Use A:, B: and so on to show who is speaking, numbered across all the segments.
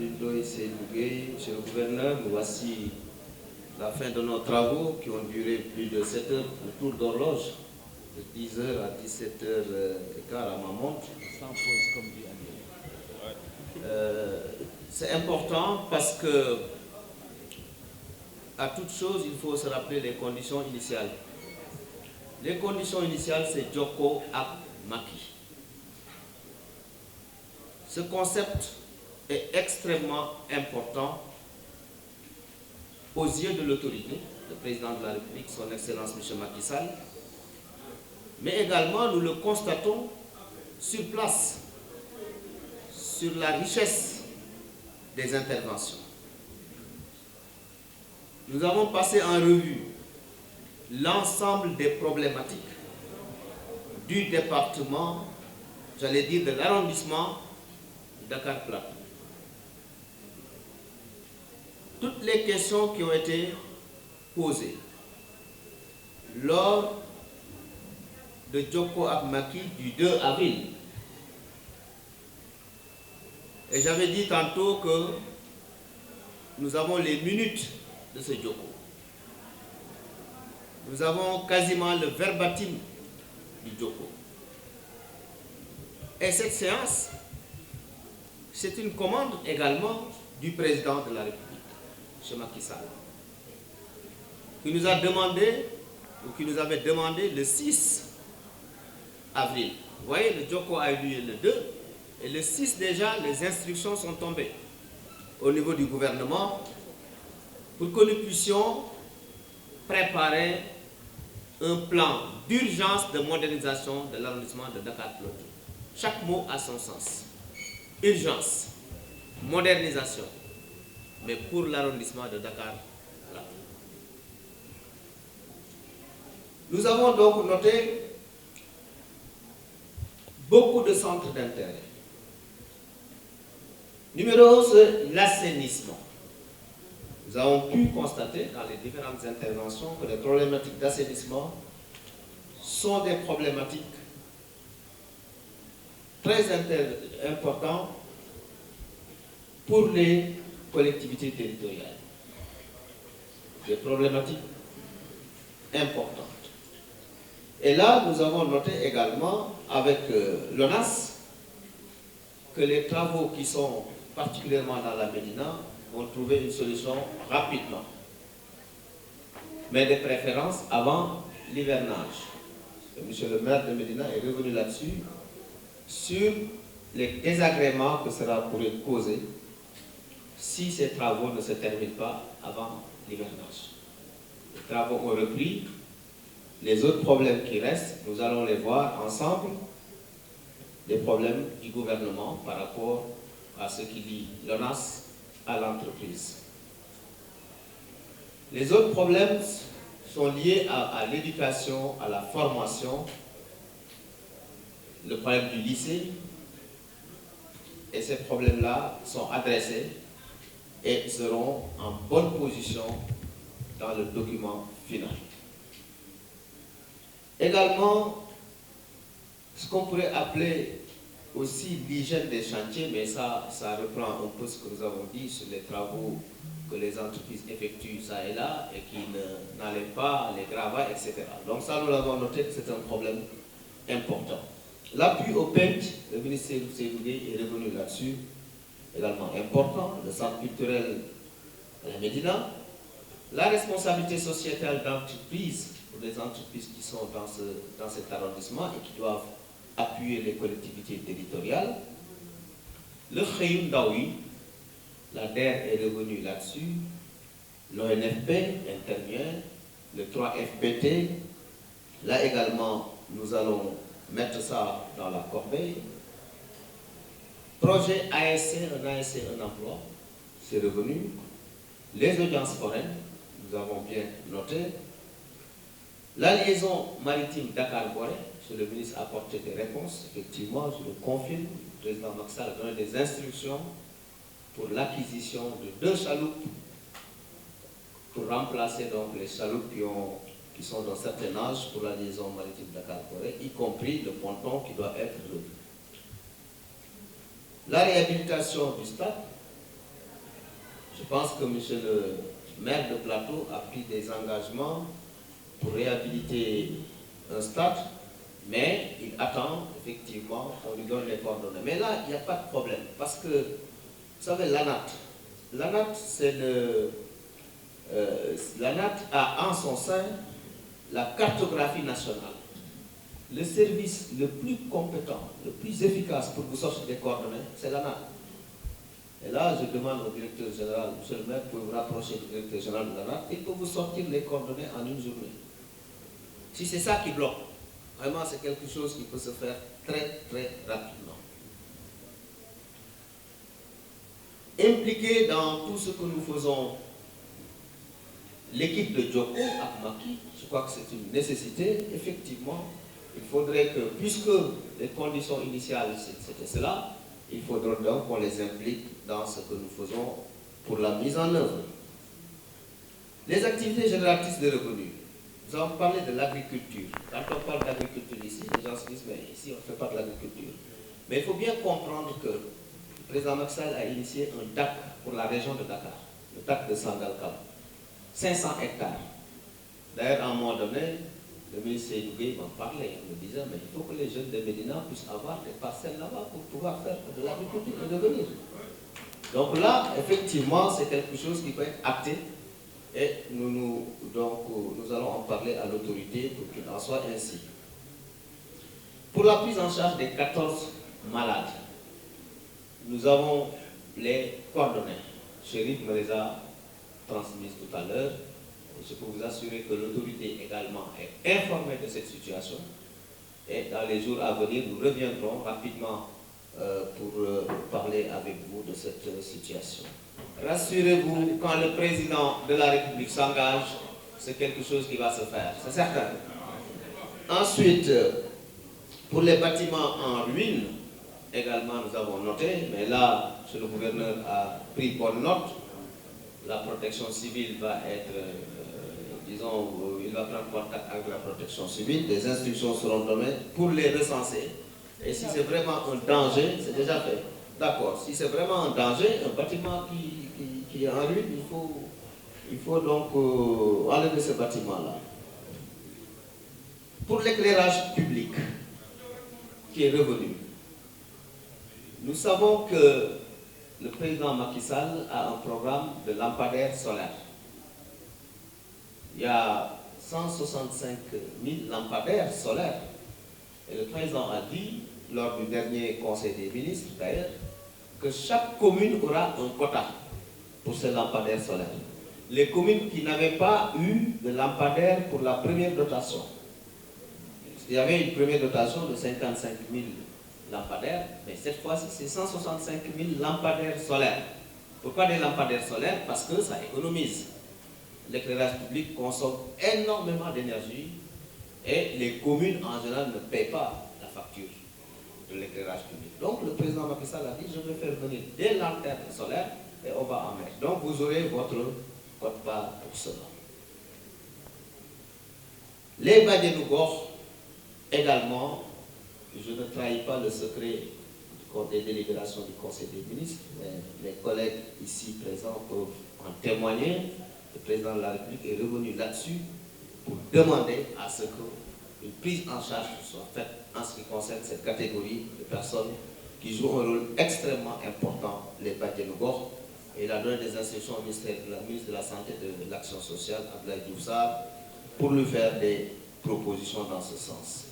A: Ndoye Seydougué, monsieur le gouverneur, nous voici la fin de nos travaux qui ont duré plus de 7 heures, le tour d'horloge, de 10 h à 17h15 à ma montre. Sans pause, comme dit Annie. C'est important parce que, à toute chose, il faut se rappeler les conditions initiales. Les conditions initiales, c'est Djoko ak Macky. Ce concept est extrêmement important aux yeux de l'autorité, le président de la République, son Excellence M. Macky Sall, mais également nous le constatons sur place, sur la richesse des interventions. Nous avons passé en revue l'ensemble des problématiques du département, j'allais dire de l'arrondissement Dakar Plateau. Toutes les questions qui ont été posées lors de Djoko ak Macky du 2 avril. Et j'avais dit tantôt que nous avons les minutes de ce Djoko. Nous avons quasiment le verbatim du Djoko. Et cette séance, c'est une commande également du président de la République, M. Macky Sall, qui nous a demandé, ou qui nous avait demandé le 6 avril. Vous voyez, le Djoko a eu lieu le 2, et le 6 déjà, les instructions sont tombées au niveau du gouvernement pour que nous puissions préparer un plan d'urgence de modernisation de l'arrondissement de Dakar Plateau. Chaque mot a son sens. Urgence, modernisation, mais pour l'arrondissement de Dakar Plateau. Nous avons donc noté beaucoup de centres d'intérêt. Numéro 1, c'est l'assainissement. Nous avons pu constater dans les différentes interventions que les problématiques d'assainissement sont des problématiques très importantes pour les collectivités territoriales. Des problématiques importantes. Et là, nous avons noté également avec l'ONAS que les travaux qui sont particulièrement dans la Médina vont trouver une solution rapidement, mais de préférence avant l'hivernage. Monsieur le maire de Médina est revenu là-dessus, sur les désagréments que cela pourrait causer si ces travaux ne se terminent pas avant l'hivernage. Les travaux ont repris. Les autres problèmes qui restent, nous allons les voir ensemble, les problèmes du gouvernement par rapport à ce qui lie l'ONAS à l'entreprise. Les autres problèmes sont liés à l'éducation, à la formation, le problème du lycée, et ces problèmes-là sont adressés et seront en bonne position dans le document final. Également, ce qu'on pourrait appeler aussi l'hygiène des chantiers, mais ça reprend un peu ce que nous avons dit sur les travaux que les entreprises effectuent ça et là et qui n'enlèvent pas les gravats, etc. Donc ça, nous l'avons noté que c'est un problème important. L'appui au PENT, le ministère du Sénégal est revenu là-dessus, également important, le centre culturel de la Médina, la responsabilité sociétale d'entreprise pour les entreprises qui sont dans cet arrondissement et qui doivent appuyer les collectivités territoriales. Le Khayum Daoui, la DER est revenue là-dessus, l'ONFP intervient, le 3FPT, là également nous allons mettre ça dans la corbeille. Projet ASC, un emploi, c'est revenu. Les audiences foraines, nous avons bien noté. La liaison maritime Dakar-Gorée, le ministre a apporté des réponses, effectivement, je le confirme. Le président Macky Sall a donné des instructions pour l'acquisition de 2 chaloupes pour remplacer donc les chaloupes qui sont d'un certain âge pour la liaison maritime Dakar-Gorée, y compris le ponton qui doit être revu. La réhabilitation du stade, Je pense que M. le maire de Plateau a pris des engagements pour réhabiliter un stade, mais il attend effectivement qu'on lui donne les coordonnées. Mais là, il n'y a pas de problème, parce que, vous savez, l'ANAT, c'est l'ANAT a en son sein la cartographie nationale. Le service le plus compétent, le plus efficace pour vous sortir des coordonnées, c'est l'ANAT. Et là, je demande au directeur général, monsieur le maire, pour vous rapprocher du directeur général de l'ANAT, il peut vous sortir les coordonnées en une journée. Si c'est ça qui bloque, vraiment c'est quelque chose qui peut se faire très très rapidement. Impliqué dans tout ce que nous faisons, l'équipe de Djoko à Maki, je crois que c'est une nécessité, effectivement. Il faudrait que, puisque les conditions initiales c'était cela, il faudra donc qu'on les implique dans ce que nous faisons pour la mise en œuvre. Les activités génératrices de revenus. Nous avons parlé de l'agriculture. Quand on parle d'agriculture ici, les gens se disent, mais ici on ne fait pas de l'agriculture. Mais il faut bien comprendre que le président Macky Sall a initié un DAC pour la région de Dakar, le DAC de Sangalkam. 500 hectares. D'ailleurs, à un moment donné, le ministre Seydougué m'en parlait, il me disait, mais il faut que les jeunes de Médina puissent avoir des parcelles là-bas pour pouvoir faire de l'agriculture et devenir. Donc là, effectivement, c'est quelque chose qui peut être acté et nous allons en parler à l'autorité pour qu'il en soit ainsi. Pour la prise en charge des 14 malades, nous avons les coordonnées. Chérif me les a transmises tout à l'heure. Je peux vous assurer que l'autorité également est informée de cette situation. Et dans les jours à venir, nous reviendrons rapidement pour parler avec vous de cette situation. Rassurez-vous, quand le président de la République s'engage, c'est quelque chose qui va se faire, c'est certain. Ensuite, pour les bâtiments en ruine, également nous avons noté, mais là, M. le gouverneur a pris bonne note. La protection civile va être, disons, il va prendre contact avec la protection civile. Des instructions seront données pour les recenser. Et si c'est vraiment un danger, c'est déjà fait. D'accord, si c'est vraiment un danger, un bâtiment qui est en ruine, il faut donc enlever ce bâtiment-là. Pour l'éclairage public qui est revenu, nous savons que le président Macky Sall a un programme de lampadaires solaires. Il y a 165 000 lampadaires solaires. Et le président a dit, lors du dernier conseil des ministres d'ailleurs, que chaque commune aura un quota pour ces lampadaires solaires. Les communes qui n'avaient pas eu de lampadaires pour la première dotation. Il y avait une première dotation de 55 000 lampadaires, mais cette fois-ci, c'est 165 000 lampadaires solaires. Pourquoi des lampadaires solaires? Parce que ça économise. L'éclairage public consomme énormément d'énergie et les communes en général ne paient pas la facture de l'éclairage public. Donc le président Macky Sall a dit, je vais faire venir des lanternes solaires et on va en mettre. Donc vous aurez votre quote-part pour cela. Les Badianougor également, je ne trahis pas le secret des délibérations du Conseil des ministres, mais les collègues ici présents peuvent en témoigner. Le président de la République est revenu là-dessus pour demander à ce qu'une prise en charge soit faite en ce qui concerne cette catégorie de personnes qui jouent un rôle extrêmement important, les Badianougor. Et il a donné des instructions au ministre de la Santé et de l'Action sociale, Abdoulaye Diouf Sarr, pour lui faire des propositions dans ce sens.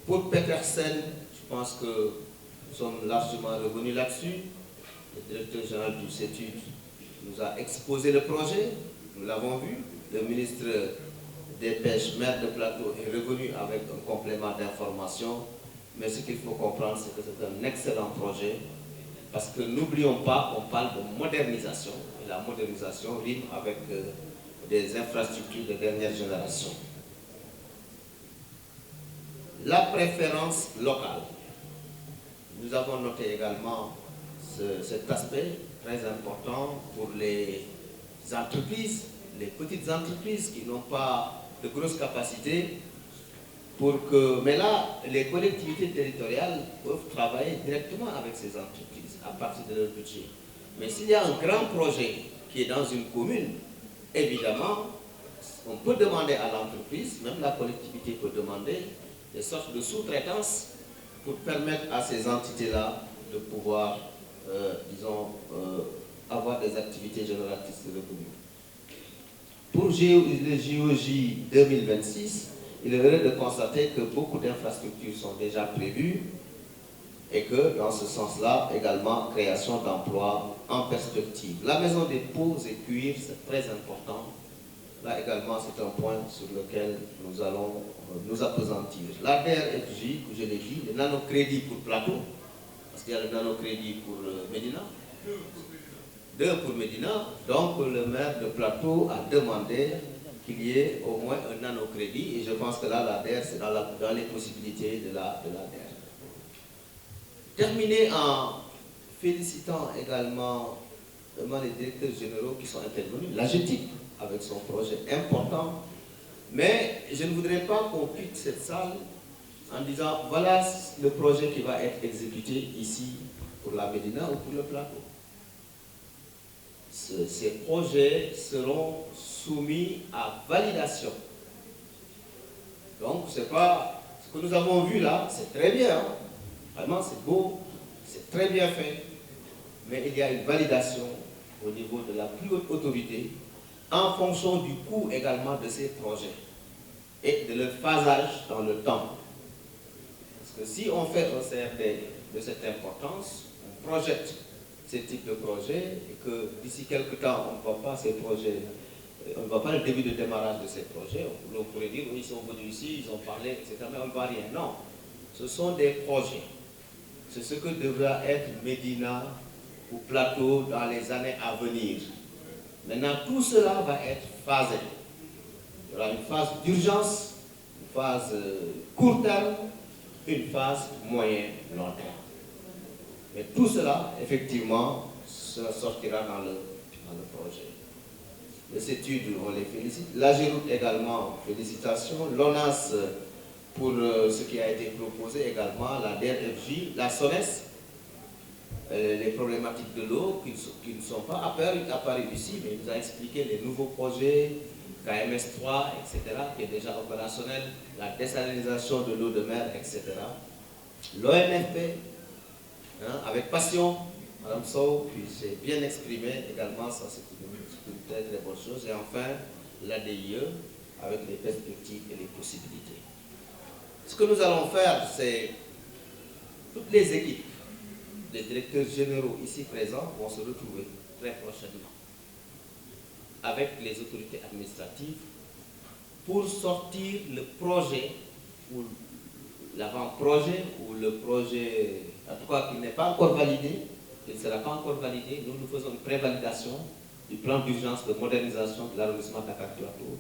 A: Pour Petersen, je pense que nous sommes largement revenus là-dessus. Le directeur général du CETUD nous a exposé le projet, nous l'avons vu. Le ministre des Pêches, maire de Plateau, est revenu avec un complément d'information. Mais ce qu'il faut comprendre, c'est que c'est un excellent projet. Parce que n'oublions pas qu'on parle de modernisation. Et la modernisation rime avec des infrastructures de dernière génération. La préférence locale. Nous avons noté également cet aspect très important pour les entreprises, les petites entreprises qui n'ont pas de grosses capacités. Mais là, les collectivités territoriales peuvent travailler directement avec ces entreprises à partir de leur budget. Mais s'il y a un grand projet qui est dans une commune, évidemment, on peut demander à l'entreprise, même la collectivité peut demander des sortes de sous-traitance pour permettre à ces entités-là de pouvoir, disons, avoir des activités génératrices de revenus. Pour le JOJ 2026, il est vrai de constater que beaucoup d'infrastructures sont déjà prévues et que, dans ce sens-là, également, création d'emplois en perspective. La maison des peaux et cuir, c'est très important. Là également, c'est un point sur lequel nous allons nous appesantir. La DRFJ, que je l'ai dit, le nanocrédit pour Plateau, parce qu'il y a le nanocrédit pour Médina, 2 pour Médina, donc le maire de Plateau a demandé qu'il y ait au moins un nanocrédit, et je pense que là, la DER, c'est dans les possibilités de la DER. Terminer en félicitant également les directeurs généraux qui sont intervenus, l'AGETIP, avec son projet important, mais je ne voudrais pas qu'on quitte cette salle en disant voilà le projet qui va être exécuté ici pour la Médina ou pour le Plateau. Ces projets seront soumis à validation. Donc, c'est pas ce que nous avons vu là, c'est très bien, hein? Vraiment c'est beau, c'est très bien fait, mais il y a une validation au niveau de la plus haute autorité en fonction du coût également de ces projets et de leur phasage dans le temps. Parce que si on fait un CRD de cette importance, on projette ces types de projets et que d'ici quelques temps, on ne voit pas ces projets, on ne voit pas le début de démarrage de ces projets, on pourrait dire, oui, ils sont venus ici, ils ont parlé, etc., mais on ne voit rien. Non, ce sont des projets. C'est ce que devra être Médina ou Plateau dans les années à venir. Maintenant, tout cela va être phasé. Il y aura une phase d'urgence, une phase court terme, une phase moyen-long terme. Mais tout cela, effectivement, sortira dans le projet. Les études, on les félicite. L'AGEROUTE également, félicitations. L'ONAS pour ce qui a été proposé également, la DRFJ, la SONES, les problématiques de l'eau qui ne sont pas apparues ici, mais il nous a expliqué les nouveaux projets, KMS 3, etc., qui est déjà opérationnel, la désalinisation de l'eau de mer, etc. L'ONFP, hein, avec passion, Mme Sow, puis c'est bien exprimé également, ça c'est une très très bonne chose. Et enfin, l'ADIE, avec les perspectives et les possibilités. Ce que nous allons faire, c'est toutes les équipes, les directeurs généraux ici présents vont se retrouver très prochainement avec les autorités administratives pour sortir le projet ou l'avant-projet ou le projet, en tout cas qui n'est pas encore validé, il ne sera pas encore validé. Nous faisons une prévalidation du plan d'urgence de modernisation de l'arrondissement Dakar Plateau